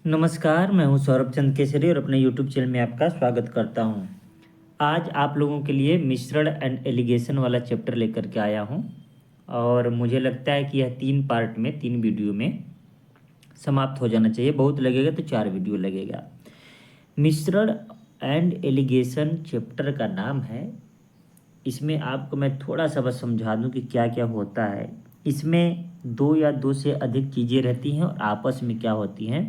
नमस्कार, मैं हूं सौरभ चंद केसरी और अपने यूट्यूब चैनल में आपका स्वागत करता हूं। आज आप लोगों के लिए मिश्रण एंड एलिगेशन वाला चैप्टर लेकर के आया हूं और मुझे लगता है कि यह 3 पार्ट में 3 वीडियो में समाप्त हो जाना चाहिए। बहुत लगेगा तो 4 वीडियो लगेगा। मिश्रण एंड एलिगेशन चैप्टर का नाम है। इसमें आपको मैं थोड़ा सा बस समझा दूं कि क्या क्या होता है। इसमें दो या दो से अधिक चीज़ें रहती हैं और आपस में क्या होती हैं,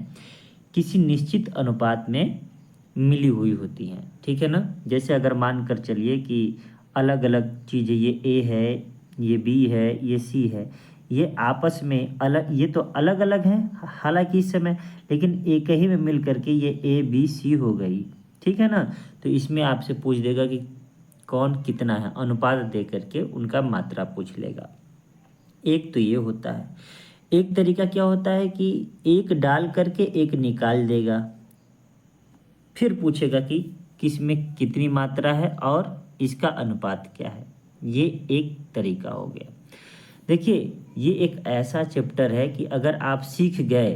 किसी निश्चित अनुपात में मिली हुई होती हैं। ठीक है ना। जैसे अगर मान कर चलिए कि अलग अलग चीज़ें, ये ए है, ये बी है, ये सी है, ये आपस में अलग, ये तो अलग अलग हैं हालांकि इस समय, लेकिन एक ही में मिल करके ये ए बी सी हो गई। ठीक है ना। तो इसमें आपसे पूछ देगा कि कौन कितना है, अनुपात दे करके उनका मात्रा पूछ लेगा। एक तो ये होता है। एक तरीका क्या होता है कि एक डाल करके एक निकाल देगा, फिर पूछेगा कि किस में कितनी मात्रा है और इसका अनुपात क्या है। ये एक तरीका हो गया। देखिए, ये एक ऐसा चैप्टर है कि अगर आप सीख गए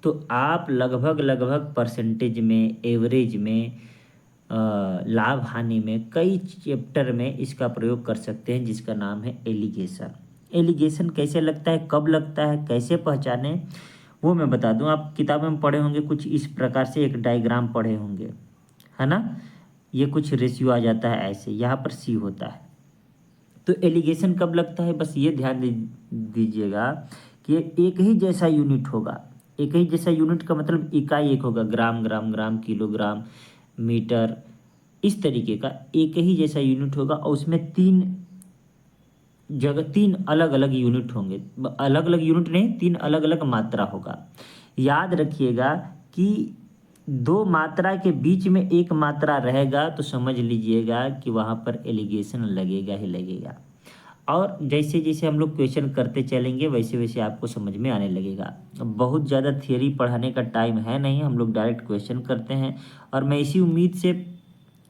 तो आप लगभग लगभग परसेंटेज में, एवरेज में, लाभ हानि में, कई चैप्टर में इसका प्रयोग कर सकते हैं, जिसका नाम है एलिगेशन। एलिगेशन कैसे लगता है, कब लगता है, कैसे पहचाने, वो मैं बता दूं। आप किताबों में पढ़े होंगे कुछ इस प्रकार से, एक डायग्राम पढ़े होंगे, है ना। ये कुछ रेशियो आ जाता है ऐसे, यहाँ पर सी होता है। तो एलिगेशन कब लगता है, बस ये ध्यान दीजिएगा कि ये एक ही जैसा यूनिट होगा। एक ही जैसा यूनिट का मतलब इकाई एक होगा, ग्राम ग्राम ग्राम, किलोग्राम, मीटर, इस तरीके का एक ही जैसा यूनिट होगा। और उसमें तीन अलग अलग यूनिट होंगे। अलग अलग यूनिट नहीं, तीन अलग अलग मात्रा होगा। याद रखिएगा कि दो मात्रा के बीच में एक मात्रा रहेगा तो समझ लीजिएगा कि वहाँ पर एलिगेशन लगेगा ही लगेगा। और जैसे जैसे हम लोग क्वेश्चन करते चलेंगे वैसे वैसे आपको समझ में आने लगेगा। बहुत ज़्यादा थियरी पढ़ाने का टाइम है नहीं, हम लोग डायरेक्ट क्वेश्चन करते हैं। और मैं इसी उम्मीद से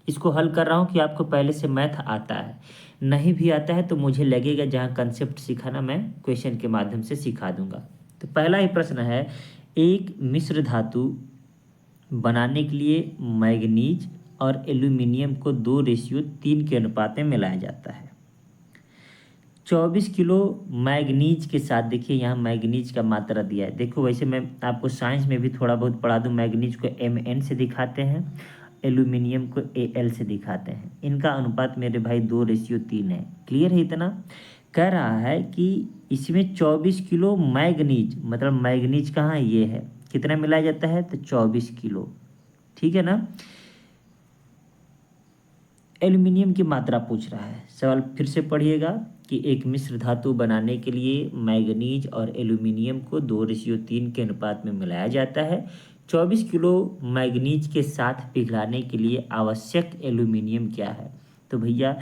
इसको हल कर रहा हूँ कि आपको पहले से मैथ आता है। नहीं भी आता है तो मुझे लगेगा जहाँ कंसेप्ट सिखाना मैं क्वेश्चन के माध्यम से सिखा दूंगा। तो पहला ही प्रश्न है, एक मिश्र धातु बनाने के लिए मैग्नीज और एल्यूमिनियम को 2:3 के अनुपात में मिलाया जाता है। 24 किलो मैग्नीज के साथ, देखिए यहाँ मैग्नीज का मात्रा दिया है। देखो, वैसे मैं आपको साइंस में भी थोड़ा बहुत पढ़ा दूँ। मैग्नीज को Mn से दिखाते हैं, एल्यूमिनियम को Al से दिखाते हैं। इनका अनुपात मेरे भाई 2:3 है। क्लियर है इतना। कह रहा है कि इसमें 24 किलो मैग्नीज, मतलब मैग्नीज कहाँ है, ये है, कितना मिलाया जाता है, तो 24 किलो। ठीक है ना। एल्यूमिनियम की मात्रा पूछ रहा है। सवाल फिर से पढ़िएगा कि एक मिश्र धातु बनाने के लिए मैग्नीज और एल्यूमिनियम को 2:3 के अनुपात में मिलाया जाता है। 24 किलो मैग्नीज के साथ पिघलाने के लिए आवश्यक एल्यूमिनियम क्या है। तो भैया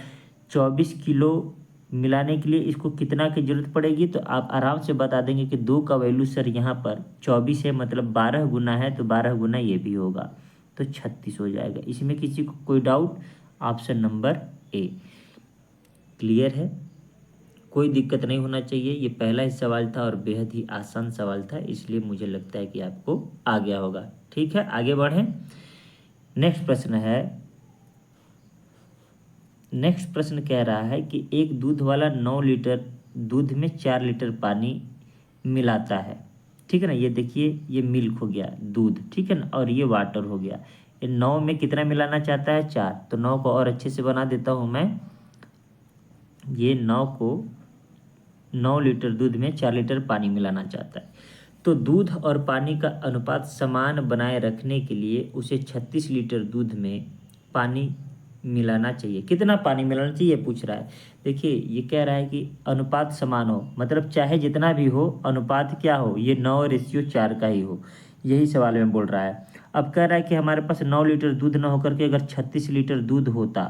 24 किलो मिलाने के लिए इसको कितना की जरूरत पड़ेगी, तो आप आराम से बता देंगे कि 2 का वैल्यू सर यहाँ पर 24 है, मतलब 12 गुना है, तो 12 गुना ये भी होगा, तो 36 हो जाएगा। इसमें किसी को कोई doubt? Option number A. Clear है, कोई दिक्कत नहीं होना चाहिए। ये पहला ही सवाल था और बेहद ही आसान सवाल था, इसलिए मुझे लगता है कि आपको आ गया होगा। ठीक है, आगे बढ़ें। नेक्स्ट प्रश्न है। नेक्स्ट प्रश्न कह रहा है कि एक दूध वाला 9 लीटर दूध में 4 लीटर पानी मिलाता है। ठीक है ना। ये देखिए, ये मिल्क हो गया, दूध, ठीक है ना, और ये वाटर हो गया। ये 9 में कितना मिलाना चाहता है, 4। तो 9 को और अच्छे से बना देता हूँ मैं। ये 9 लीटर दूध में 4 लीटर पानी मिलाना चाहता है। तो दूध और पानी का अनुपात समान बनाए रखने के लिए उसे 36 लीटर दूध में पानी मिलाना चाहिए। कितना पानी मिलाना चाहिए ये पूछ रहा है। देखिए, ये कह रहा है कि अनुपात समान हो, मतलब चाहे जितना भी हो, अनुपात क्या हो, ये 9:4 का ही हो। यही सवाल में बोल रहा है। अब कह रहा है कि हमारे पास 9 लीटर दूध ना होकर के अगर 36 लीटर दूध होता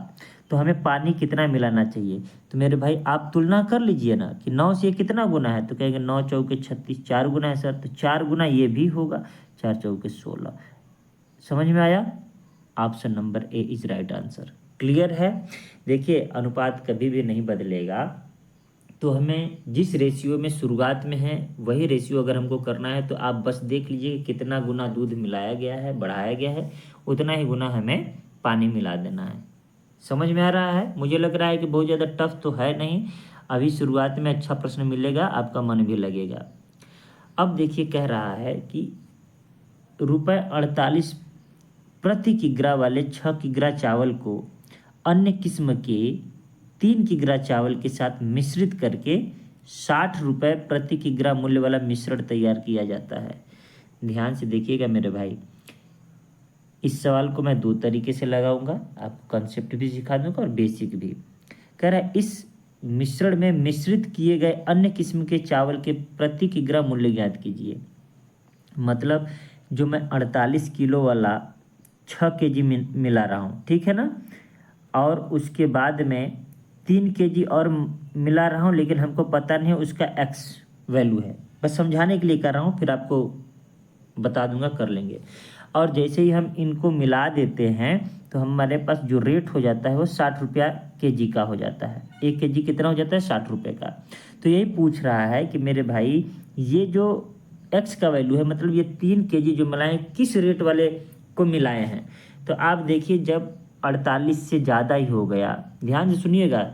तो हमें पानी कितना मिलाना चाहिए। तो मेरे भाई आप तुलना कर लीजिए ना कि 9 से ये कितना गुना है, तो कहेंगे 9 चौके 36, 4 गुना है सर, तो 4 गुना ये भी होगा, 4 चौके 16। समझ में आया। Option number A is right answer. Clear है। देखिए, अनुपात कभी भी नहीं बदलेगा, तो हमें जिस रेशियो में शुरुआत में है वही रेशियो अगर हमको करना है तो आप बस देख लीजिए कि कितना गुना दूध मिलाया गया है, बढ़ाया गया है, उतना ही गुना हमें पानी मिला देना है। समझ में आ रहा है? मुझे लग रहा है कि बहुत ज़्यादा टफ तो है नहीं, अभी शुरुआत में अच्छा प्रश्न मिलेगा, आपका मन भी लगेगा। अब देखिए कह रहा है कि ₹48 प्रति किग्रा वाले 6 किग्रा चावल को अन्य किस्म के 3 किग्रा चावल के साथ मिश्रित करके ₹60 प्रति किग्रा मूल्य वाला मिश्रण तैयार किया जाता है। ध्यान से देखिएगा मेरे भाई, इस सवाल को मैं 2 तरीके से लगाऊंगा, आपको कंसेप्ट भी सिखा दूंगा और बेसिक भी। कह रहा है इस मिश्रण में मिश्रित किए गए अन्य किस्म के चावल के प्रति किग्रा मूल्य ज्ञात कीजिए। मतलब जो मैं 48 किलो वाला 6 केजी मिला रहा हूँ, ठीक है ना, और उसके बाद में 3 केजी और मिला रहा हूँ, लेकिन हमको पता नहीं है उसका एक्स वैल्यू है, बस समझाने के लिए कर रहा हूँ, फिर आपको बता दूंगा, कर लेंगे। और जैसे ही हम इनको मिला देते हैं तो हमारे पास जो रेट हो जाता है वो 60 रुपया केजी का हो जाता है। 1 केजी कितना हो जाता है? 60 रुपये का। तो यही पूछ रहा है कि मेरे भाई ये जो एक्स का वैल्यू है, मतलब ये 3 केजी जो मिलाएं किस रेट वाले को मिलाए हैं। तो आप देखिए जब 48 से ज़्यादा ही हो गया, ध्यान से सुनिएगा,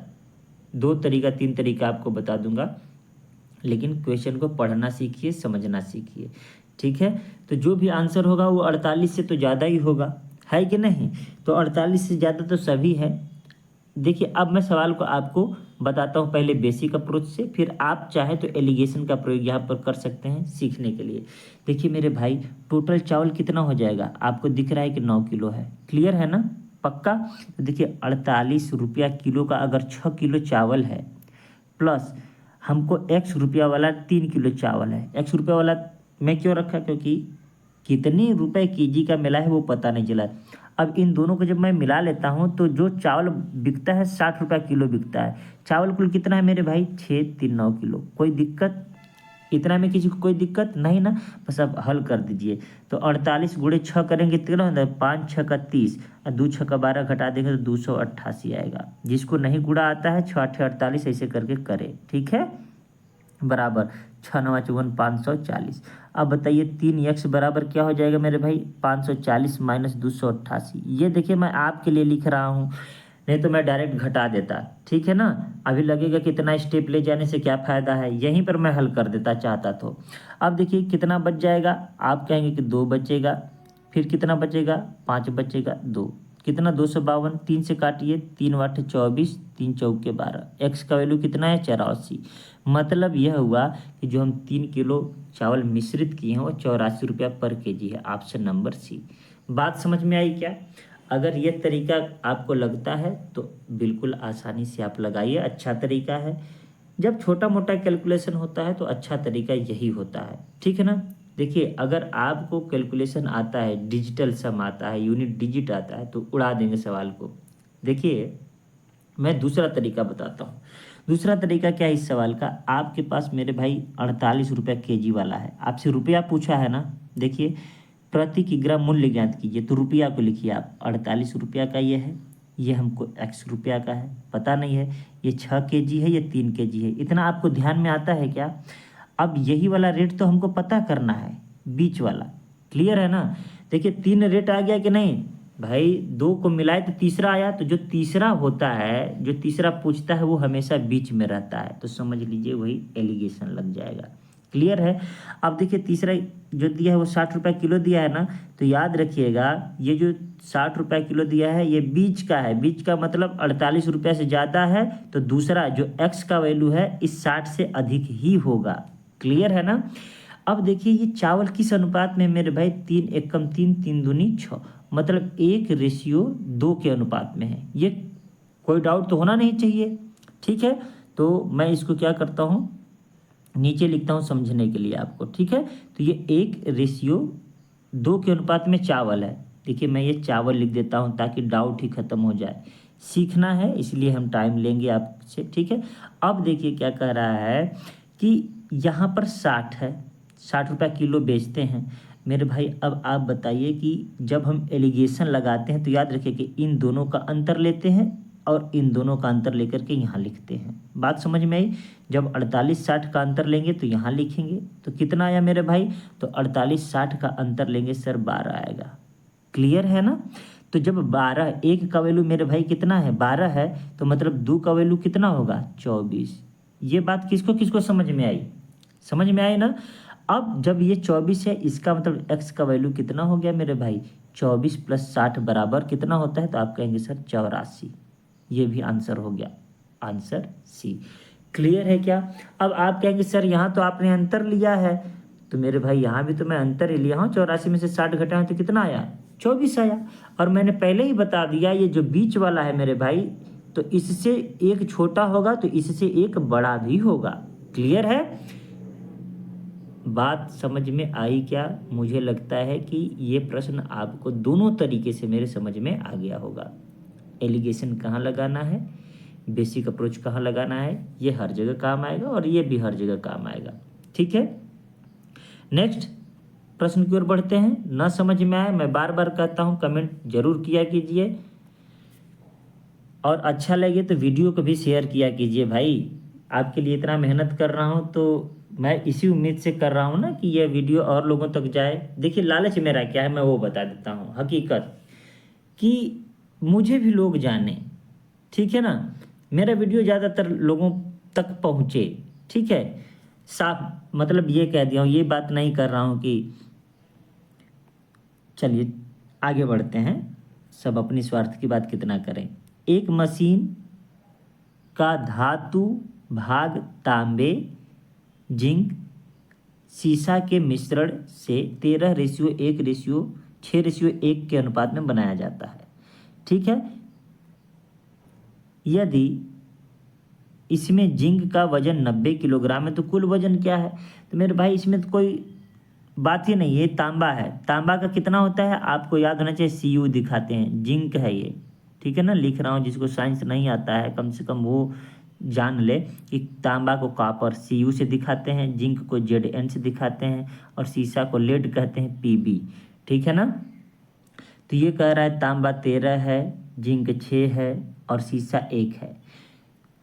2 तरीका 3 तरीका आपको बता दूंगा, लेकिन क्वेश्चन को पढ़ना सीखिए, समझना सीखिए, ठीक है। तो जो भी आंसर होगा वो 48 से तो ज़्यादा ही होगा, है कि नहीं? तो 48 से ज़्यादा तो सभी है। देखिए अब मैं सवाल को आपको बताता हूँ पहले बेसिक अप्रोच से, फिर आप चाहे तो एलिगेशन का प्रयोग यहाँ पर कर सकते हैं सीखने के लिए। देखिए मेरे भाई टोटल चावल कितना हो जाएगा, आपको दिख रहा है कि 9 किलो है, क्लियर है ना, पक्का? तो देखिए 48 रुपया किलो का अगर 6 किलो चावल है, प्लस हमको एक्स रुपया वाला 3 किलो चावल है। एक्स रुपया वाला मैं क्यों रखा? क्योंकि कितनी रुपए केजी का मिला है वो पता नहीं चला। अब इन दोनों को जब मैं मिला लेता हूँ तो जो चावल बिकता है 60 रुपया किलो बिकता है। चावल कुल कितना है मेरे भाई? 639 किलो। कोई दिक्कत? इतना में किसी को कोई दिक्कत नहीं ना? बस अब हल कर दीजिए। तो 48 गुणे 6 करेंगे कितना होता है? 5 6 का 30 और 2 6 का 12 घटा देंगे तो 288 आएगा। जिसको नहीं गुणा आता है 6 8 48 ऐसे करके करे, ठीक है, बराबर 6 9 54 540। अब बताइए 3x बराबर क्या हो जाएगा मेरे भाई? 540 माइनस 288। ये देखिए मैं आपके लिए लिख रहा हूँ, नहीं तो मैं डायरेक्ट घटा देता, ठीक है ना। अभी लगेगा कि इतना स्टेप ले जाने से क्या फ़ायदा है, यहीं पर मैं हल कर देता चाहता तो। अब देखिए कितना बच जाएगा, आप कहेंगे कि 2 बचेगा, फिर कितना बचेगा? 5 बचेगा, 2 कितना? 252, 3 से काटिए, 3 8 24, 3 चौके 12। एक्स का वैल्यू कितना है? 84। मतलब यह हुआ कि जो हम 3 किलो चावल मिश्रित किए हैं वो 84 रुपया पर केजी है। Option number C. बात समझ में आई क्या? अगर ये तरीका आपको लगता है तो बिल्कुल आसानी से आप लगाइए, अच्छा तरीका है। जब छोटा मोटा कैलकुलेशन होता है तो अच्छा तरीका यही होता है, ठीक है ना। देखिए अगर आपको कैलकुलेशन आता है, डिजिटल सम आता है, यूनिट डिजिट आता है तो उड़ा देंगे सवाल को। देखिए मैं दूसरा तरीका बताता हूँ। दूसरा तरीका क्या है इस सवाल का? आपके पास मेरे भाई 48 रुपया केजी वाला है, आपसे रुपया पूछा है ना। देखिए प्रति किग्रा मूल्य ज्ञात कीजिए, तो रुपया को लिखिए आप, 48 रुपया का ये है, ये हमको x रुपया का है, पता नहीं है ये 6 केजी है, ये 3 केजी है, इतना आपको ध्यान में आता है क्या? अब यही वाला रेट तो हमको पता करना है, बीच वाला, क्लियर है ना। देखिए 3 रेट आ गया कि नहीं भाई? 2 को मिलाए तो तीसरा आया, तो जो तीसरा होता है, जो तीसरा पूछता है वो हमेशा बीच में रहता है, तो समझ लीजिए वही एलिगेशन लग जाएगा, क्लियर है। अब देखिए तीसरा जो दिया है वो 60 रुपये किलो दिया है ना, तो याद रखिएगा ये जो 60 रुपये किलो दिया है ये बीच का है, बीच का मतलब 48 रुपये से ज़्यादा है, तो दूसरा जो x का वैल्यू है इस 60 से अधिक ही होगा, क्लियर है ना। अब देखिए ये चावल किस अनुपात में मेरे भाई? 3 एकम 3 3 दूनी 6, मतलब 1:2 के अनुपात में है। ये कोई डाउट तो होना नहीं चाहिए, ठीक है। तो मैं इसको क्या करता हूँ, नीचे लिखता हूँ समझने के लिए आपको, ठीक है। तो ये 1:2 के अनुपात में चावल है। देखिए मैं ये चावल लिख देता हूँ ताकि डाउट ही खत्म हो जाए। सीखना है इसलिए हम टाइम लेंगे आपसे, ठीक है। अब देखिए क्या कह रहा है कि यहाँ पर 60 है, 60 रुपया किलो बेचते हैं मेरे भाई। अब आप बताइए कि जब हम एलिगेशन लगाते हैं तो याद रखिए कि इन दोनों का अंतर लेते हैं, और इन दोनों का अंतर लेकर के यहाँ लिखते हैं। बात समझ में आई? जब 48-60 का अंतर लेंगे तो यहाँ लिखेंगे, तो कितना आया मेरे भाई? तो 48-60 का अंतर लेंगे सर 12 आएगा। क्लियर है ना? तो जब 12, एक का वैल्यू मेरे भाई कितना है? 12 है, तो मतलब दो का वैल्यू कितना होगा? 24। ये बात किसको किसको समझ में आई? समझ में आई ना? अब जब ये 24 है, इसका मतलब x का वैल्यू कितना हो गया मेरे भाई? 24 + 60 बराबर कितना होता है? तो आप कहेंगे सर 84। ये भी आंसर हो गया, आंसर सी। क्लियर है क्या? अब आप कहेंगे सर यहाँ तो आपने अंतर लिया है, तो मेरे भाई यहाँ भी तो मैं अंतर ही लिया हूँ। 84 में से 60 घटाएं तो कितना आया? 24 आया। और मैंने पहले ही बता दिया, ये जो बीच वाला है मेरे भाई, तो इससे एक छोटा होगा तो इससे एक बड़ा भी होगा। क्लियर है? बात समझ में आई क्या? मुझे लगता है कि ये प्रश्न आपको दोनों तरीके से मेरे समझ में आ गया होगा। एलिगेशन कहाँ लगाना है, बेसिक अप्रोच कहाँ लगाना है, ये हर जगह काम आएगा और ये भी हर जगह काम आएगा। ठीक है, नेक्स्ट प्रश्न की ओर बढ़ते हैं। ना समझ में आए, मैं बार बार कहता हूँ, कमेंट जरूर किया कीजिए, और अच्छा लगे तो वीडियो को भी शेयर किया कीजिए। भाई आपके लिए इतना मेहनत कर रहा हूँ तो मैं इसी उम्मीद से कर रहा हूँ ना कि यह वीडियो और लोगों तक जाए। देखिए लालच मेरा क्या है, मैं वो बता देता हूँ। हकीकत कि मुझे भी लोग जाने, ठीक है ना, मेरा वीडियो ज़्यादातर लोगों तक पहुँचे। ठीक है, साफ मतलब ये कह दिया हूँ, ये बात नहीं कर रहा हूँ कि चलिए आगे बढ़ते हैं, सब अपनी स्वार्थ की बात कितना करें। एक मशीन का धातु भाग तांबे, जिंक, सीसा के मिश्रण से 13:1:6:1 के अनुपात में बनाया जाता है। ठीक है, यदि इसमें जिंक का वजन 90 किलोग्राम है तो कुल वजन क्या है? तो मेरे भाई इसमें तो कोई बात ही नहीं है, तांबा है। तांबा का कितना होता है आपको याद होना चाहिए, Cu दिखाते हैं, जिंक है ये। ठीक है ना, लिख रहा हूँ, जिसको साइंस नहीं आता है कम से कम वो जान ले कि तांबा को कॉपर Cu से दिखाते हैं, जिंक को Zn से दिखाते हैं, और सीसा को लेड कहते हैं, Pb। ठीक है ना, तो ये कह रहा है तांबा 13 है, जिंक 6 है और सीसा 1 है।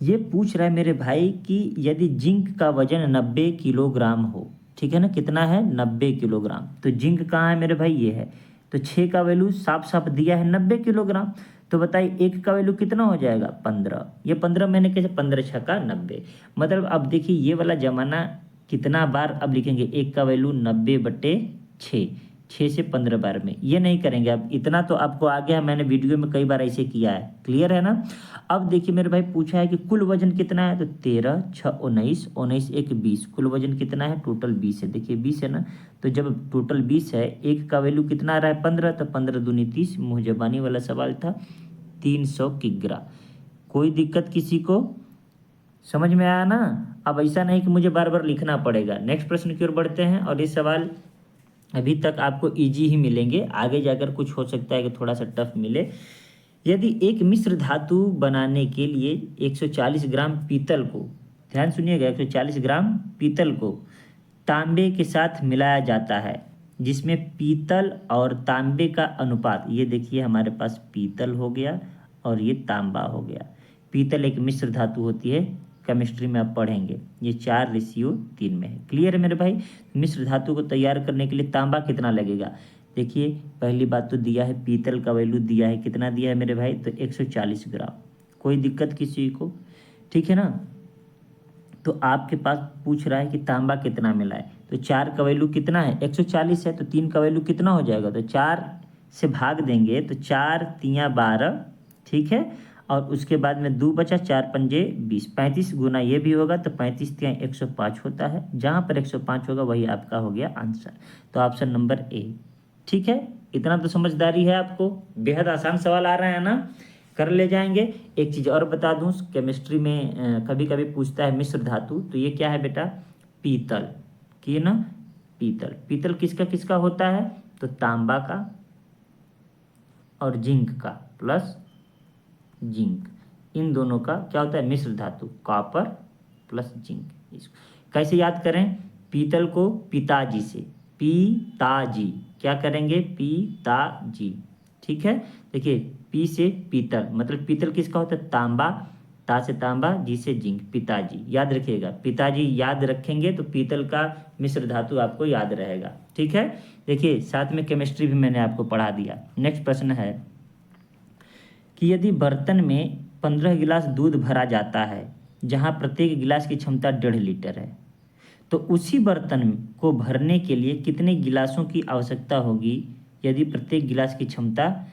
ये पूछ रहा है मेरे भाई कि यदि जिंक का वजन 90 किलोग्राम हो, ठीक है ना, कितना है? 90 किलोग्राम। तो जिंक कहाँ है मेरे भाई? ये है। तो 6 का वैल्यू साफ साफ दिया है 90 किलोग्राम। तो बताइए 1 का वैल्यू कितना हो जाएगा? 15। ये 15 मैंने कैसे? 15 × 6 = 90। मतलब अब देखिए ये वाला जमाना कितना बार अब लिखेंगे, 1 का वैल्यू 90/6, 6 से 15 बार में, ये नहीं करेंगे। अब इतना तो आपको आ गया, मैंने वीडियो में कई बार ऐसे किया है। क्लियर है ना? अब देखिए मेरे भाई पूछा है कि कुल वजन कितना है, तो 13 × 6 = 19, 19 × 1 = 20। कुल वजन कितना है? टोटल 20 है। देखिए 20 है ना, तो जब टोटल 20 है, 1 का वैल्यू कितना आ रहा है? 15, तो 15 दूनी 30, मुँह जबानी वाला सवाल था, 300 किग्रा। कोई दिक्कत किसी को? समझ में आया ना? अब ऐसा नहीं कि मुझे बार बार लिखना पड़ेगा। नेक्स्ट प्रश्न की ओर बढ़ते हैं, और ये सवाल अभी तक आपको इजी ही मिलेंगे, आगे जाकर कुछ हो सकता है कि थोड़ा सा टफ मिले। यदि एक मिश्र धातु बनाने के लिए 140 ग्राम पीतल को, ध्यान सुनिएगा, 140 ग्राम पीतल को तांबे के साथ मिलाया जाता है, जिसमें पीतल और तांबे का अनुपात, ये देखिए हमारे पास पीतल हो गया और ये तांबा हो गया। पीतल एक मिश्र धातु होती है, केमिस्ट्री में आप पढ़ेंगे, ये 4:3 में है। क्लियर है मेरे भाई? मिश्र धातु को तैयार करने के लिए तांबा कितना लगेगा? देखिए पहली बात तो दिया है, पीतल का वैल्यू दिया है, कितना दिया है मेरे भाई? तो 140 ग्राम। कोई दिक्कत किसी को? ठीक है ना, तो आपके पास पूछ रहा है कि तांबा कितना मिला है, तो 4 का वैल्यू कितना है? 140 है, तो 3 का वैल्यू कितना हो जाएगा? तो 4 से भाग देंगे तो 4 × 3 = 12। ठीक है, और उसके बाद में 2 बचा, 4 × 5 = 20, 35 गुना ये भी होगा तो 35 × 3 = 105 होता है। जहाँ पर 105 होगा वही आपका हो गया आंसर, तो ऑप्शन नंबर ए। ठीक है, इतना तो समझदारी है आपको। बेहद आसान सवाल आ रहा है ना, कर ले जाएंगे। एक चीज़ और बता दूं, केमिस्ट्री में कभी कभी पूछता है मिश्र धातु, तो ये क्या है बेटा? पीतल की ना, पीतल। पीतल किसका किसका होता है? तो तांबा का और जिंक का, प्लस जिंक, इन दोनों का क्या होता है? मिश्र धातु, कॉपर प्लस जिंक। इसको कैसे याद करें? पीतल को पिताजी से, पिताजी क्या करेंगे? पिताजी। ठीक है। देखिए पी से पीतल, मतलब पीतल किसका होता है, तांबा, ता से तांबा, जी से जिंक, पिताजी, याद रखिएगा, पिताजी याद रखेंगे तो पीतल का मिश्र धातु आपको याद रहेगा, ठीक है। देखिए साथ में केमिस्ट्री भी मैंने आपको पढ़ा दिया। नेक्स्ट प्रश्न है कि यदि बर्तन में 15 गिलास दूध भरा जाता है जहां प्रत्येक गिलास की क्षमता 1.5 लीटर है, तो उसी बर्तन को भरने के लिए कितने गिलासों की आवश्यकता होगी यदि प्रत्येक गिलास की क्षमता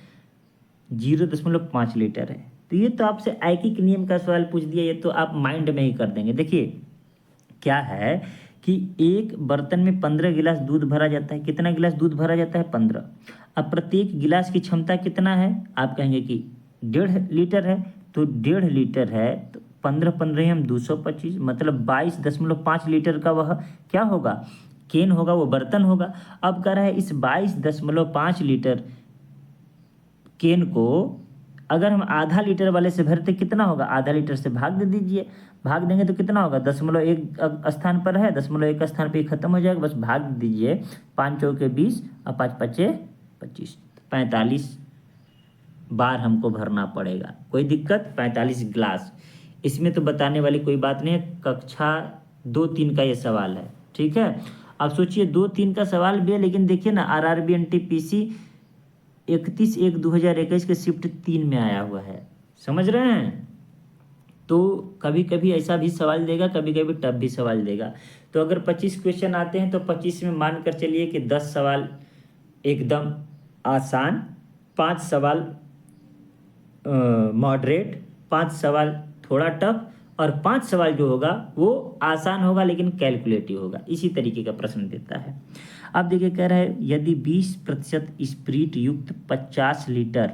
0.5 लीटर है। तो ये तो आपसे आयकिक नियम का सवाल पूछ दिया, ये तो आप माइंड में ही कर देंगे। देखिए क्या है कि एक बर्तन में 15 गिलास दूध भरा जाता है। कितना गिलास दूध भरा जाता है, 15। अब प्रत्येक गिलास की क्षमता कितना है, आप कहेंगे कि 1.5 लीटर है, तो 1.5 लीटर है तो 15 हम 225, मतलब 22.5 लीटर का वह क्या होगा, केन होगा, वो बर्तन होगा। अब कह रहा है इस 22.5 लीटर केन को अगर हम आधा लीटर वाले से भरते कितना होगा, आधा लीटर से भाग दे दीजिए, भाग देंगे तो कितना होगा, 0.1 स्थान पर है, 0.1 स्थान पे खत्म हो जाएगा, बस भाग दीजिए, 5 चौके 20 और 5 पचे 25, 45 बार हमको भरना पड़ेगा। कोई दिक्कत, 45 गिलास, इसमें तो बताने वाली कोई बात नहीं है, कक्षा 2-3 का ये सवाल है, ठीक है। अब सोचिए 2-3 का सवाल भी है, लेकिन देखिए ना RRB NTPC 31/1/2021 के शिफ्ट 3 में आया हुआ है, समझ रहे हैं। तो कभी कभी ऐसा भी सवाल देगा, कभी कभी टफ भी सवाल देगा। तो अगर 25 क्वेश्चन आते हैं तो 25 में मान कर चलिए कि 10 सवाल एकदम आसान, 5 सवाल मॉडरेट, 5 सवाल थोड़ा टफ, और 5 सवाल जो होगा वो आसान होगा लेकिन कैलकुलेटिव होगा। इसी तरीके का प्रश्न देता है। अब देखिए कह रहा है यदि 20% स्प्रीट युक्त 50 लीटर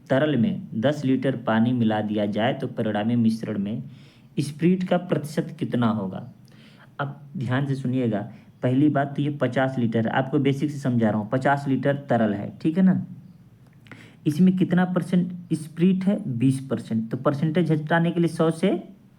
तरल में 10 लीटर पानी मिला दिया जाए तो परिणामी मिश्रण में स्प्रीट का प्रतिशत कितना होगा। अब ध्यान से सुनिएगा, पहली बात तो ये 50 लीटर, आपको बेसिक से समझा रहा हूँ, 50 लीटर तरल है, ठीक है ना। इसमें कितना परसेंट स्प्रीट है, 20%। तो परसेंटेज हटाने के लिए 100 से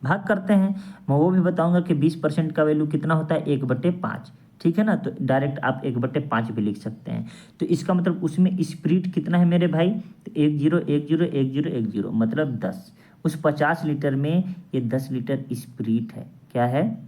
भाग करते हैं। मैं वो भी बताऊंगा कि 20% का वैल्यू कितना होता है, 1/5, ठीक है ना। तो डायरेक्ट आप 1/5 भी लिख सकते हैं। तो इसका मतलब उसमें स्प्रीट कितना है मेरे भाई, तो 10 मतलब 10। उस 50 लीटर में ये 10 लीटर स्प्रीट है, क्या है,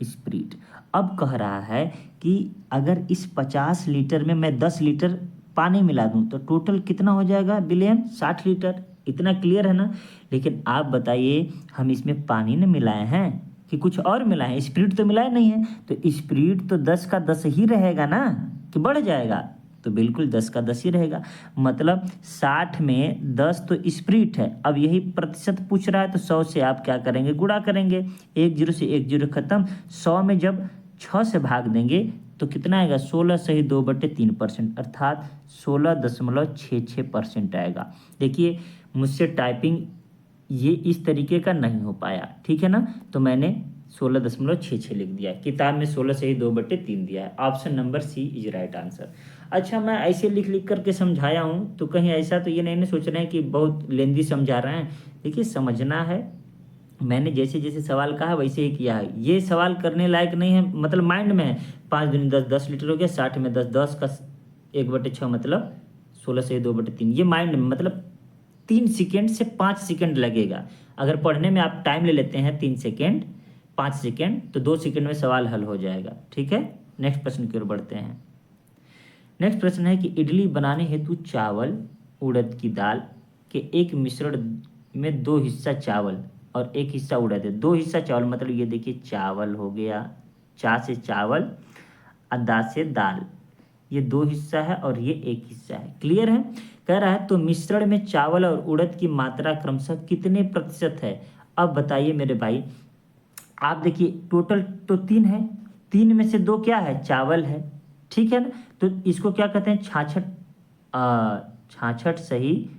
स्प्रीट। अब कह रहा है कि अगर इस 50 लीटर में मैं 10 लीटर पानी मिला दूं तो टोटल कितना हो जाएगा बिलियन, 60 लीटर। इतना क्लियर है ना। लेकिन आप बताइए हम इसमें पानी न मिलाए हैं कि कुछ और मिलाए हैं, स्प्रीट तो मिलाए नहीं है, तो स्प्रीट तो 10 का 10 ही रहेगा ना, कि बढ़ जाएगा, तो बिल्कुल 10 का 10 ही रहेगा। मतलब 60 में 10 तो स्प्रीट है। अब यही प्रतिशत पूछ रहा है तो 100 से आप क्या करेंगे, गुणा करेंगे, 10 से 10 खत्म। 100 में जब 6 से भाग देंगे तो कितना आएगा, 16 सही 2/3%, अर्थात 16.66% आएगा। देखिए मुझसे टाइपिंग ये इस तरीके का नहीं हो पाया, ठीक है ना, तो मैंने 16.66 लिख दिया, किताब में 16 सही 2/3 दिया है। Option number C is right answer. अच्छा मैं ऐसे लिख लिख करके समझाया हूँ, तो कहीं ऐसा तो ये नहीं सोच रहे हैं कि बहुत लेंदी समझा रहे हैं। देखिए समझना है, मैंने जैसे जैसे सवाल कहा वैसे ही किया है। ये सवाल करने लायक नहीं है, मतलब माइंड में है, 5 दूनी 10, 10 लीटर हो गया, 60 में 10, 10 का 1/6 मतलब 16 से 2/3, ये माइंड में, मतलब 3 सेकेंड से 5 सेकेंड लगेगा। अगर पढ़ने में आप टाइम ले लेते हैं 3 सेकेंड 5 सेकेंड तो 2 सेकेंड में सवाल हल हो जाएगा, ठीक है। नेक्स्ट प्रश्न की ओर बढ़ते हैं। नेक्स्ट प्रश्न है कि इडली बनाने हेतु चावल, उड़द की दाल के एक मिश्रण में 2 हिस्सा चावल और 1 हिस्सा उड़द है। 2 हिस्सा चावल मतलब ये देखिए चावल हो गया, चा से चावल और दा से दाल, ये 2 हिस्सा है और ये 1 हिस्सा है, क्लियर है। कह रहा है तो मिश्रण में चावल और उड़द की मात्रा क्रमशः कितने प्रतिशत है। अब बताइए मेरे भाई, आप देखिए टोटल तो 3 है, 3 में से 2 क्या है, चावल है, ठीक है ना। तो इसको क्या कहते हैं, 66 सही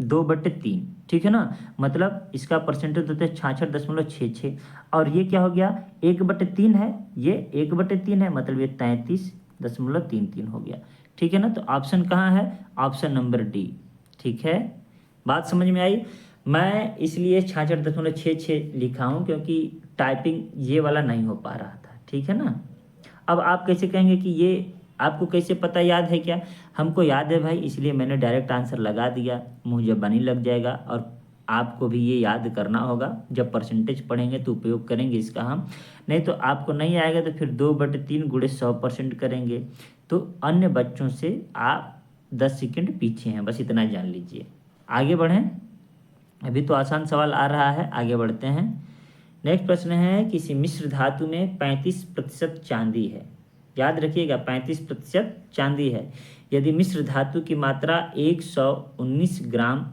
2/3, ठीक है ना। मतलब इसका परसेंटेज होता है 66.66, और ये क्या हो गया 1/3 है, ये 1/3 है, मतलब ये 33.33 हो गया, ठीक है ना। तो ऑप्शन कहाँ है, ऑप्शन नंबर डी, ठीक है। बात समझ में आई। मैं इसलिए 66.66 लिखा हूँ क्योंकि टाइपिंग ये वाला नहीं हो पा रहा था, ठीक है ना। अब आप कैसे कहेंगे कि ये आपको कैसे पता याद है क्या? हमको याद है भाई, इसलिए मैंने डायरेक्ट आंसर लगा दिया, मुँह ज़बानी लग जाएगा। और आपको भी ये याद करना होगा, जब परसेंटेज पढ़ेंगे तो उपयोग करेंगे इसका हम। नहीं तो आपको नहीं आएगा तो फिर 2/3 गुणे 100% करेंगे। तो अन्य बच्चों से आप 10 सेकंड पीछे हैं, बस इतना जान लीजिए। आगे बढ़ें, अभी तो आसान सवाल आ रहा है, आगे बढ़ते हैं। नेक्स्ट प्रश्न है, किसी मिश्र धातु में 35% चांदी है। याद रखिएगा 35% चांदी है। यदि मिश्र धातु की मात्रा 119 ग्राम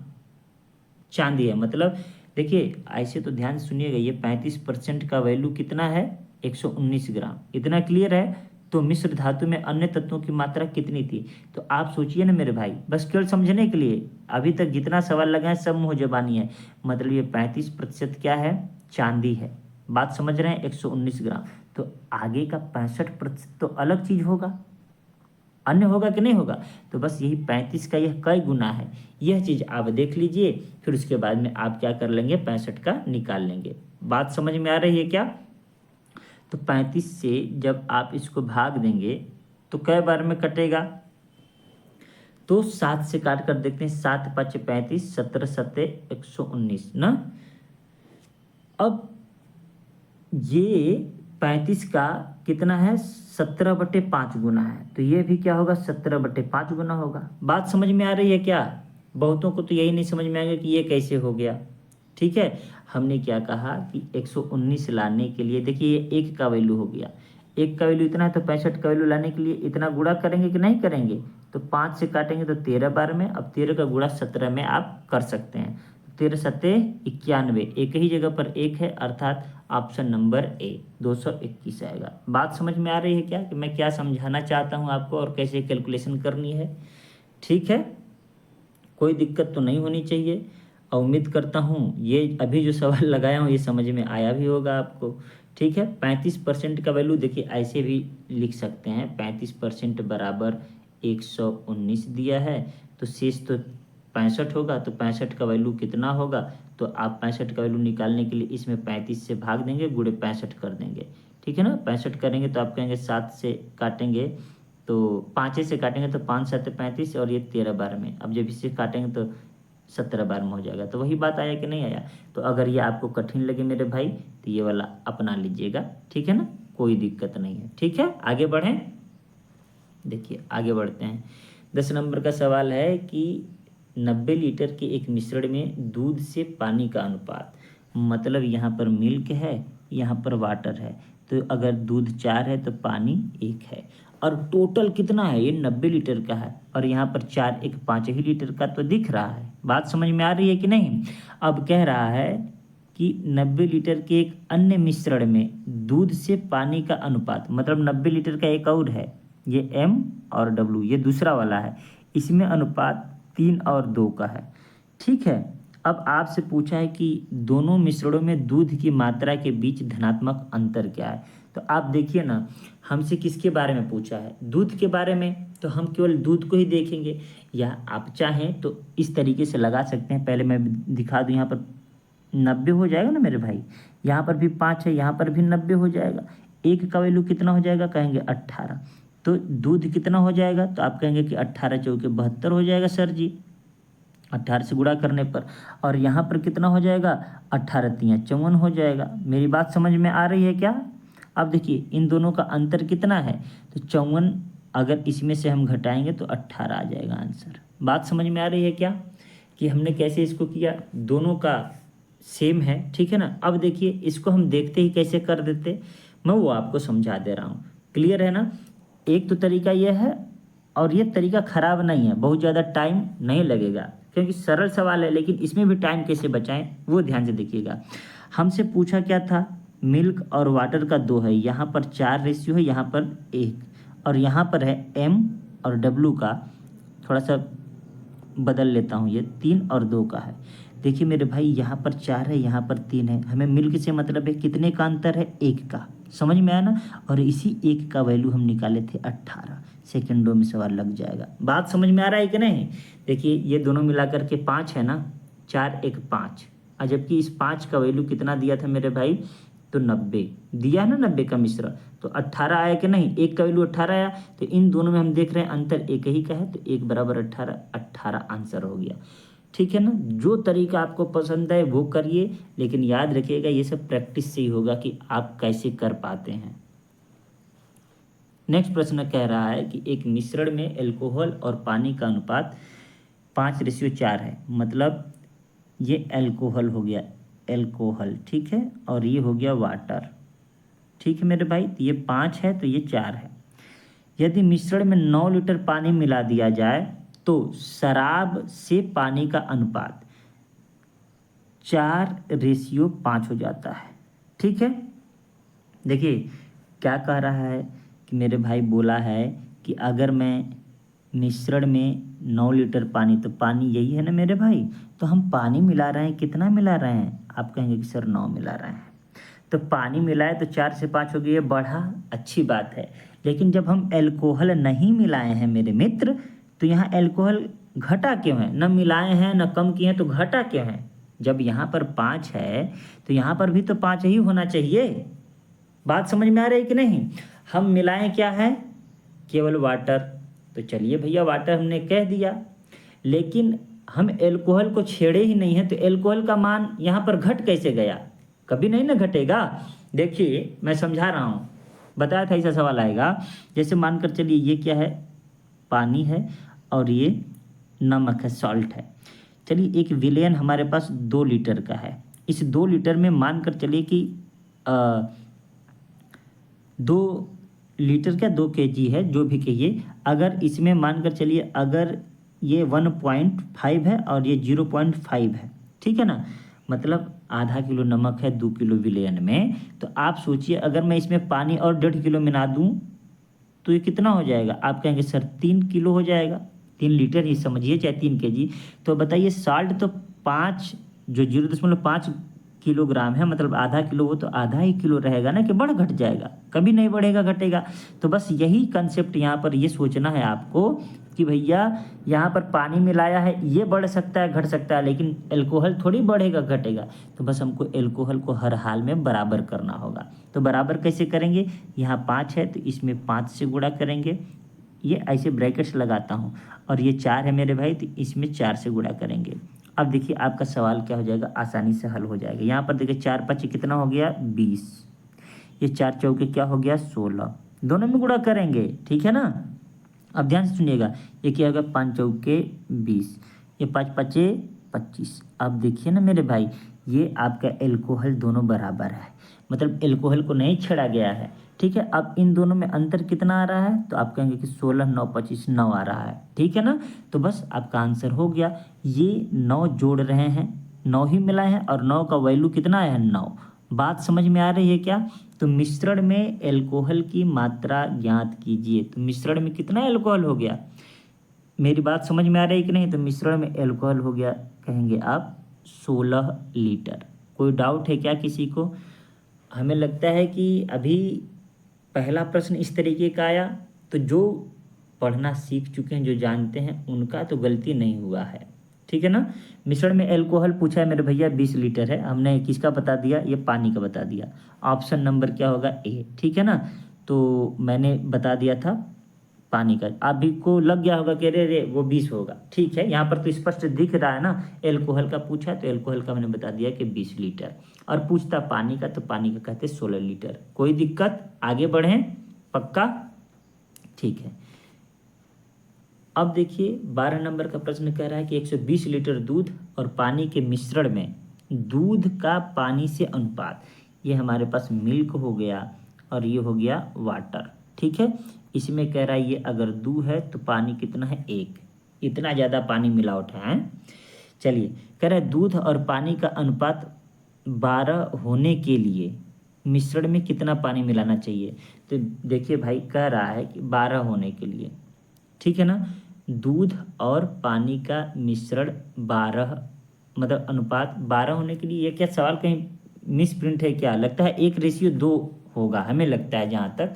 चांदी है, मतलब देखिए ऐसे तो ध्यान सुनिएगा, ये 35% का वैल्यू कितना है? 119 ग्राम। इतना क्लियर है? तो मिश्र धातु में अन्य तत्वों की मात्रा कितनी थी? तो आप सोचिए ना मेरे भाई, बस केवल समझने के लिए, अभी तक जितना सवाल लगा है सब मुँह ज़बानी है। मतलब ये 35% क्या है? चांदी है। बात समझ रहे हैं? 119 ग्राम। तो आगे का 65% तो अलग चीज़ होगा, अन्य होगा कि नहीं होगा? तो बस यही 35 का यह कई गुना है, यह चीज़ आप देख लीजिए। फिर उसके बाद में आप क्या कर लेंगे? 65 का निकाल लेंगे। बात समझ में आ रही है क्या? तो 35 से जब आप इसको भाग देंगे तो कै बार में कटेगा? तो 7 से काट कर देखते हैं। 7 5 35, 17 7 119 ना। अब ये 35 का कितना है? 17/5 गुना है। तो ये भी क्या होगा? 17/5 गुना होगा। बात समझ में आ रही है क्या? बहुतों को तो यही नहीं समझ में आएगा कि ये कैसे हो गया। ठीक है, हमने क्या कहा कि 119 लाने के लिए, देखिए ये 1 का वैल्यू हो गया, 1 का वैल्यू इतना है, तो 65 का वैल्यू लाने के लिए इतना गुणा करेंगे कि नहीं करेंगे? तो 5 से काटेंगे तो 13 बार में, अब 13 का गुणा 17 में आप कर सकते हैं। 13 7 91, एक ही जगह पर 1 है, अर्थात ऑप्शन नंबर ए 221 आएगा। बात समझ में आ रही है क्या कि मैं क्या समझाना चाहता हूँ आपको और कैसे कैलकुलेशन करनी है? ठीक है, कोई दिक्कत तो नहीं होनी चाहिए। और उम्मीद करता हूँ ये अभी जो सवाल लगाया हूँ ये समझ में आया भी होगा आपको। ठीक है, 35% का वैल्यू देखिए ऐसे भी लिख सकते हैं। 35% बराबर 119 दिया है, तो शेष तो 65 होगा। तो 65 का वैल्यू कितना होगा? तो आप 65 का वैल्यू निकालने के लिए इसमें 35 से भाग देंगे, गुणे 65 कर देंगे। ठीक है ना, 65 करेंगे तो आप कहेंगे 7 से काटेंगे तो 5 से काटेंगे तो 5 7 35, और ये 13 बार में। अब जब इसे काटेंगे तो 17 बार में हो जाएगा। तो वही बात आया कि नहीं आया? तो अगर ये आपको कठिन लगे मेरे भाई तो ये वाला अपना लीजिएगा। ठीक है ना, कोई दिक्कत नहीं है। ठीक है, आगे बढ़ें। देखिए आगे बढ़ते हैं। 10 नंबर का सवाल है कि 90 लीटर के एक मिश्रण में दूध से पानी का अनुपात, मतलब यहाँ पर मिल्क है, यहाँ पर वाटर है। तो अगर दूध 4 है तो पानी 1 है, और टोटल कितना है? ये 90 लीटर का है, और यहाँ पर 4 1 5 ही लीटर का तो दिख रहा है। बात समझ में आ रही है कि नहीं? अब कह रहा है कि 90 लीटर के एक अन्य मिश्रण में दूध से पानी का अनुपात, मतलब 90 लीटर का एक और है, ये M और W, ये दूसरा वाला है, इसमें अनुपात 3 और 2 का है। ठीक है, अब आपसे पूछा है कि दोनों मिश्रणों में दूध की मात्रा के बीच धनात्मक अंतर क्या है। तो आप देखिए ना, हमसे किसके बारे में पूछा है? दूध के बारे में। तो हम केवल दूध को ही देखेंगे, या आप चाहें तो इस तरीके से लगा सकते हैं। पहले मैं दिखा दूं, यहाँ पर 90 हो जाएगा ना मेरे भाई, यहाँ पर भी 5 है, यहाँ पर भी 90 हो जाएगा। 1 का वैल्यू कितना हो जाएगा? कहेंगे 18। तो दूध कितना हो जाएगा? तो आप कहेंगे कि 18 चौके 72 हो जाएगा सर जी, 18 से गुणा करने पर। और यहाँ पर कितना हो जाएगा? 18 3 54 हो जाएगा। मेरी बात समझ में आ रही है क्या? अब देखिए इन दोनों का अंतर कितना है? तो 54 अगर इसमें से हम घटाएंगे तो 18 आ जाएगा आंसर। बात समझ में आ रही है क्या कि हमने कैसे इसको किया? दोनों का सेम है। ठीक है ना, अब देखिए इसको हम देखते ही कैसे कर देते, मैं वो आपको समझा दे रहा हूँ। क्लियर है ना? एक तो तरीका यह है, और ये तरीका ख़राब नहीं है, बहुत ज़्यादा टाइम नहीं लगेगा क्योंकि सरल सवाल है, लेकिन इसमें भी टाइम कैसे बचाएं वो ध्यान से देखिएगा। हमसे पूछा क्या था? मिल्क और वाटर का 2 है, यहाँ पर 4 रेशियो है, यहाँ पर 1, और यहाँ पर है M और W का, थोड़ा सा बदल लेता हूँ, ये 3 और 2 का है। देखिए मेरे भाई यहाँ पर 4 है, यहाँ पर 3 है, हमें मिल्क से मतलब है कितने का अंतर है? 1 का। समझ में आया ना? और इसी 1 का वैल्यू हम निकाले थे 18। सेकंडों में सवाल लग जाएगा। बात समझ में आ रहा है कि नहीं? देखिए ये दोनों मिलाकर के 5 है ना, 4 1 5, और जबकि इस 5 का वैल्यू कितना दिया था मेरे भाई? तो 90 दिया है ना, 90 का मिश्रण, तो 18 आया कि नहीं, एक का वैल्यू 18 आया, तो इन दोनों में हम देख रहे हैं अंतर एक ही का है, तो 1 बराबर 18, 18 आंसर हो गया। ठीक है ना, जो तरीका आपको पसंद है वो करिए, लेकिन याद रखिएगा ये सब प्रैक्टिस से ही होगा कि आप कैसे कर पाते हैं। नेक्स्ट प्रश्न कह रहा है कि एक मिश्रण में एल्कोहल और पानी का अनुपात 5:4 है, मतलब ये एल्कोहल हो गया, एल्कोहल, ठीक है, और ये हो गया वाटर, ठीक है मेरे भाई, तो ये 5 है तो ये 4 है। यदि मिश्रण में 9 लीटर पानी मिला दिया जाए तो शराब से पानी का अनुपात 4:5 हो जाता है। ठीक है, देखिए क्या कह रहा है कि मेरे भाई बोला है कि अगर मैं मिश्रण में 9 लीटर पानी, तो पानी यही है ना मेरे भाई, तो हम पानी मिला रहे हैं, कितना मिला रहे हैं, आप कहेंगे कि सर 9 मिला रहे हैं, तो पानी मिलाए तो 4 से 5 हो गई, बढ़ा, अच्छी बात है। लेकिन जब हम एल्कोहल नहीं मिलाए हैं मेरे मित्र, तो यहाँ एल्कोहल घटा क्यों है, न मिलाए हैं न कम किए हैं, तो घटा क्यों है। जब यहाँ पर 5 है तो यहाँ पर भी तो 5 ही होना चाहिए। बात समझ में आ रही है कि नहीं। हम मिलाएं क्या है, केवल वाटर, तो चलिए भैया वाटर हमने कह दिया, लेकिन हम एल्कोहल को छेड़े ही नहीं है, तो एल्कोहल का मान यहाँ पर घट कैसे गया, कभी नहीं ना घटेगा। देखिए मैं समझा रहा हूँ, बताया था ऐसा सवाल आएगा। जैसे मानकर चलिए ये क्या है, पानी है और ये नमक है, सॉल्ट है। चलिए एक विलेन हमारे पास 2 लीटर का है, इस 2 लीटर में मानकर चलिए कि 2 लीटर क्या 2 kg है, जो भी कहिए, अगर इसमें मानकर चलिए अगर ये 1.5 है और ये 0.5 है, ठीक है ना, मतलब आधा किलो नमक है 2 किलो विलेन में, तो आप सोचिए अगर मैं इसमें पानी और 1.5 किलो मिला दूं तो ये कितना हो जाएगा, आप कहेंगे सर 3 किलो हो जाएगा, 3 लीटर ही समझिए चाहे 3 kg। तो बताइए साल्ट तो 5 जो 0.5 किलोग्राम है, मतलब आधा किलो, वो तो आधा ही किलो रहेगा ना, कि बढ़ घट जाएगा, कभी नहीं बढ़ेगा घटेगा। तो बस यही कंसेप्ट यहाँ पर ये सोचना है आपको कि भैया यहाँ पर पानी मिलाया है, ये बढ़ सकता है घट सकता है, लेकिन एल्कोहल थोड़ी बढ़ेगा घटेगा। तो बस हमको एल्कोहल को हर हाल में बराबर करना होगा। तो बराबर कैसे करेंगे, यहाँ 5 है तो इसमें 5 से गुणा करेंगे, ये ऐसे ब्रैकेट्स लगाता हूँ, और ये 4 है मेरे भाई तो इसमें 4 से गुणा करेंगे। अब देखिए आपका सवाल क्या हो जाएगा, आसानी से हल हो जाएगा। यहाँ पर देखिए 4 5 कितना हो गया 20, ये 4 चौके क्या हो गया 16, दोनों में गुणा करेंगे, ठीक है ना। अब ध्यान से सुनिएगा, ये क्या होगा 5 चौके 20, ये 5 5 25। अब देखिए ना मेरे भाई, ये आपका एल्कोहल दोनों बराबर है, मतलब एल्कोहल को नहीं छेड़ा गया है, ठीक है। अब इन दोनों में अंतर कितना आ रहा है, तो आप कहेंगे कि 16 9 25 9 आ रहा है, ठीक है ना। तो बस आपका आंसर हो गया, ये 9 जोड़ रहे हैं, 9 ही मिलाए हैं, और 9 का वैल्यू कितना है 9। बात समझ में आ रही है क्या। तो मिश्रण में एल्कोहल की मात्रा ज्ञात कीजिए, तो मिश्रण में कितना एल्कोहल हो गया, मेरी बात समझ में आ रही है कि नहीं। तो मिश्रण में एल्कोहल हो गया, कहेंगे आप 16 लीटर। कोई डाउट है क्या किसी को। हमें लगता है कि अभी पहला प्रश्न इस तरीके का आया, तो जो पढ़ना सीख चुके हैं, जो जानते हैं, उनका तो गलती नहीं हुआ है, ठीक है ना। मिश्रण में एल्कोहल पूछा है मेरे भैया 20 लीटर है, हमने किसका बता दिया, ये पानी का बता दिया। ऑप्शन नंबर क्या होगा ए, ठीक है ना। तो मैंने बता दिया था पानी का, आप भी को लग गया होगा कि अरे रे वो 20 होगा, ठीक है। यहाँ पर तो स्पष्ट दिख रहा है ना, एल्कोहल का पूछा तो एल्कोहल का मैंने बता दिया कि 20 लीटर, और पूछता पानी का तो पानी का कहते 16 लीटर। कोई दिक्कत, आगे बढ़ें, पक्का, ठीक है। अब देखिए 12 नंबर का प्रश्न कह रहा है कि 120 लीटर दूध और पानी के मिश्रण में दूध का पानी से अनुपात, ये हमारे पास मिल्क हो गया और ये हो गया वाटर, ठीक है। इसमें कह रहा है ये अगर 2 है तो पानी कितना है 1, इतना ज़्यादा पानी मिलावट है। चलिए कह रहा है दूध और पानी का अनुपात 12 होने के लिए मिश्रण में कितना पानी मिलाना चाहिए। तो देखिए भाई कह रहा है कि 12 होने के लिए, ठीक है ना, दूध और पानी का मिश्रण 12, मतलब अनुपात 12 होने के लिए, ये क्या सवाल कहीं मिस प्रिंट है क्या, लगता है 1:2 होगा, हमें लगता है, जहाँ तक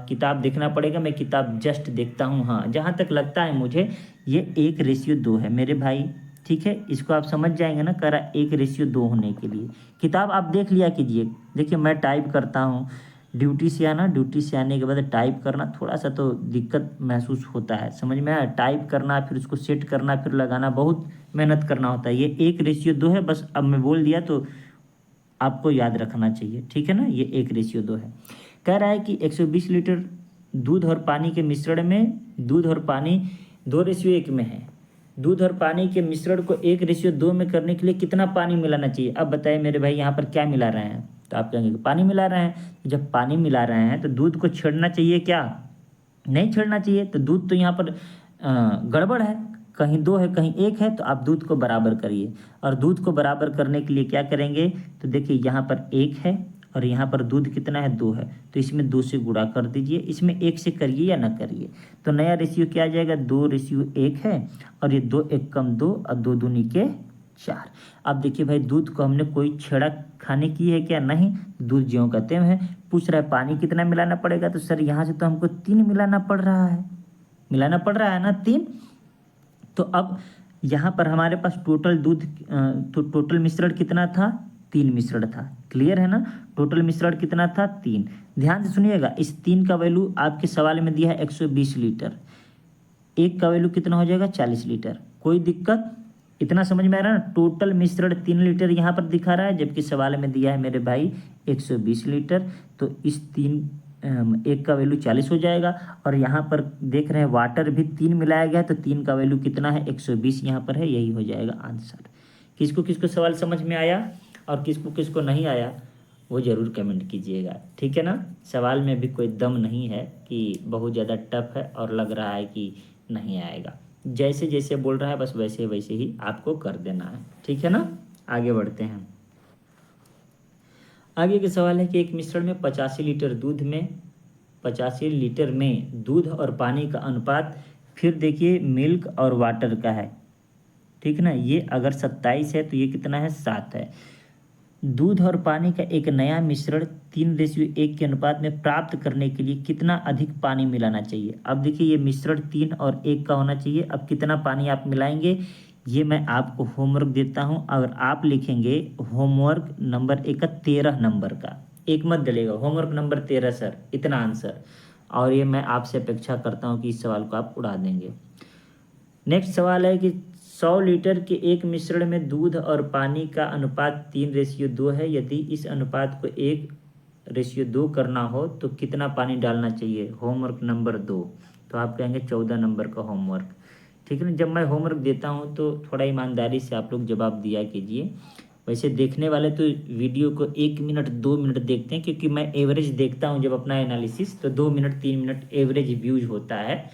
किताब देखना पड़ेगा, मैं किताब जस्ट देखता हूँ, हाँ जहाँ तक लगता है मुझे ये 1:2 है मेरे भाई। ठीक है, इसको आप समझ जाएंगे ना, कह रहा 1:2 होने के लिए। किताब आप देख लिया कीजिए। देखिए मैं टाइप करता हूँ, ड्यूटी से आने के बाद टाइप करना थोड़ा सा तो दिक्कत महसूस होता है, समझ में आया। टाइप करना, फिर उसको सेट करना, फिर लगाना, बहुत मेहनत करना होता है। ये 1:2 है, बस अब मैं बोल दिया तो आपको याद रखना चाहिए, ठीक है ना। ये 1:2 है। कह रहा है कि 120 लीटर दूध और पानी के मिश्रण में, दूध और पानी 2:1 में है। दूध और पानी के मिश्रण को 1:2 में करने के लिए कितना पानी मिलाना चाहिए। अब बताइए मेरे भाई, यहाँ पर क्या मिला रहे हैं, तो आप कहेंगे कि पानी मिला रहे हैं। जब पानी मिला रहे हैं तो दूध को छेड़ना चाहिए क्या, नहीं छेड़ना चाहिए। तो दूध तो यहाँ पर गड़बड़ है, कहीं 2 है कहीं 1 है, तो आप दूध को बराबर करिए। और दूध को बराबर करने के लिए क्या करेंगे, तो देखिए यहाँ पर 1 है और यहाँ पर दूध कितना है, 2 है, तो इसमें 2 से गुणा कर दीजिए। इसमें 1 से करिए या ना करिए, तो नया रेशियो क्या आ जाएगा, 2:1 है। और ये 2 1 कम 2 और 2 दूनी के 4। अब देखिए भाई, दूध को हमने कोई छेड़ा खाने की है क्या, नहीं, दूध ज्यों का त्यों है। पूछ रहा है पानी कितना मिलाना पड़ेगा, तो सर यहाँ से तो हमको 3 मिलाना पड़ रहा है, मिलाना पड़ रहा है ना 3। तो अब यहाँ पर हमारे पास टोटल दूध, तो टोटल मिश्रण कितना था, 3 मिश्रण था। क्लियर है ना, टोटल मिश्रण कितना था, 3। ध्यान से सुनिएगा, इस 3 का वैल्यू आपके सवाल में दिया है 120 लीटर, 1 का वैल्यू कितना हो जाएगा, 40 लीटर। कोई दिक्कत, इतना समझ में आ रहा है ना। टोटल मिश्रण 3 लीटर यहाँ पर दिखा रहा है, जबकि सवाल में दिया है मेरे भाई 120 लीटर। तो इस 1 का वैल्यू 40 हो जाएगा। और यहाँ पर देख रहे हैं वाटर भी 3 मिलाया गया है, तो 3 का वैल्यू कितना है, 120 यहाँ पर है, यही हो जाएगा आंसर। किसको किसको सवाल समझ में आया और किसको किसको नहीं आया, वो ज़रूर कमेंट कीजिएगा, ठीक है ना। सवाल में भी कोई दम नहीं है कि बहुत ज़्यादा टफ है और लग रहा है कि नहीं आएगा। जैसे जैसे बोल रहा है बस वैसे वैसे ही आपको कर देना है, ठीक है ना। आगे बढ़ते हैं। आगे के सवाल है कि एक मिश्रण में 85 लीटर में दूध और पानी का अनुपात, फिर देखिए मिल्क और वाटर का है, ठीक है ना। ये अगर 27 है तो ये कितना है, 7 है। दूध और पानी का एक नया मिश्रण 3:1 के अनुपात में प्राप्त करने के लिए कितना अधिक पानी मिलाना चाहिए। अब देखिए ये मिश्रण 3 और 1 का होना चाहिए। अब कितना पानी आप मिलाएंगे, ये मैं आपको होमवर्क देता हूँ। अगर आप लिखेंगे होमवर्क नंबर 1 का 13 नंबर का, 1 मत डलेगा, होमवर्क नंबर 13 सर, इतना आंसर। और ये मैं आपसे अपेक्षा करता हूँ कि इस सवाल को आप उड़ा देंगे। नेक्स्ट सवाल है कि 100 लीटर के एक मिश्रण में दूध और पानी का अनुपात 3:2 है। यदि इस अनुपात को 1:2 करना हो तो कितना पानी डालना चाहिए। होमवर्क नंबर 2, तो आप कहेंगे 14 नंबर का होमवर्क, ठीक है ना। जब मैं होमवर्क देता हूँ तो थोड़ा ईमानदारी से आप लोग जवाब दिया कीजिए। वैसे देखने वाले तो वीडियो को 1 मिनट 2 मिनट देखते हैं, क्योंकि मैं एवरेज देखता हूँ जब अपना एनालिसिस, तो 2 मिनट 3 मिनट एवरेज व्यूज होता है।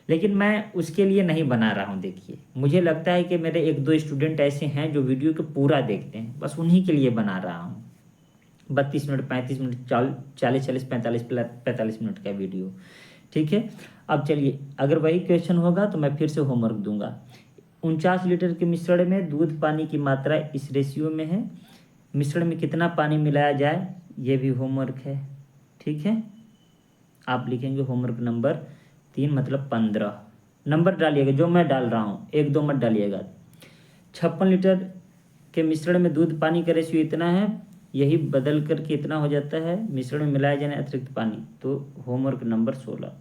लेकिन मैं उसके लिए नहीं बना रहा हूँ। देखिए मुझे लगता है कि मेरे 1-2 स्टूडेंट ऐसे हैं जो वीडियो को पूरा देखते हैं, बस उन्हीं के लिए बना रहा हूँ। 32 मिनट 35 मिनट 40 45 मिनट का वीडियो, ठीक है। अब चलिए, अगर वही क्वेश्चन होगा तो मैं फिर से होमवर्क दूंगा। 49 लीटर के मिश्रण में दूध पानी की मात्रा इस रेशियो में है, मिश्रण में कितना पानी मिलाया जाए, ये भी होमवर्क है, ठीक है। आप लिखेंगे होमवर्क नंबर 3 मतलब 15 नंबर डालिएगा, जो मैं डाल रहा हूँ, 1-2 मत डालिएगा। 56 लीटर के मिश्रण में दूध पानी का रेशियो इतना है, यही बदल करके इतना हो जाता है, मिश्रण में मिलाया जाने अतिरिक्त पानी, तो होमवर्क नंबर 16।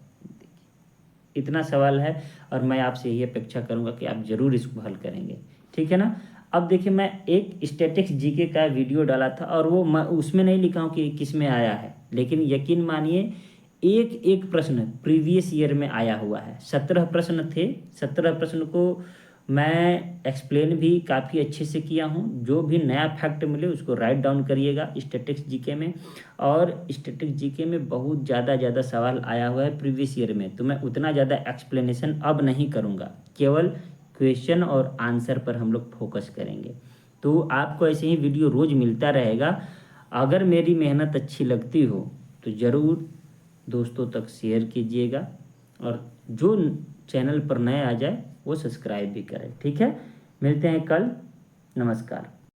इतना सवाल है और मैं आपसे यही अपेक्षा करूंगा कि आप जरूर इसको हल करेंगे, ठीक है ना। अब देखिए, मैं एक स्टैटिक्स जीके का वीडियो डाला था और वो उसमें नहीं लिखा हूँ कि किस में आया है, लेकिन यकीन मानिए एक एक प्रश्न प्रीवियस ईयर में आया हुआ है। 17 प्रश्न थे, 17 प्रश्न को मैं एक्सप्लेन भी काफ़ी अच्छे से किया हूँ। जो भी नया फैक्ट मिले उसको राइट डाउन करिएगा स्टैटिक्स जीके में। और स्टैटिक्स जीके में बहुत ज़्यादा सवाल आया हुआ है प्रीवियस ईयर में, तो मैं उतना ज़्यादा एक्सप्लेनेशन अब नहीं करूँगा, केवल क्वेश्चन और आंसर पर हम लोग फोकस करेंगे। तो आपको ऐसे ही वीडियो रोज़ मिलता रहेगा। अगर मेरी मेहनत अच्छी लगती हो तो ज़रूर दोस्तों तक शेयर कीजिएगा, और जो चैनल पर नए आ जाए वो सब्सक्राइब भी करें, ठीक है। मिलते हैं कल, नमस्कार।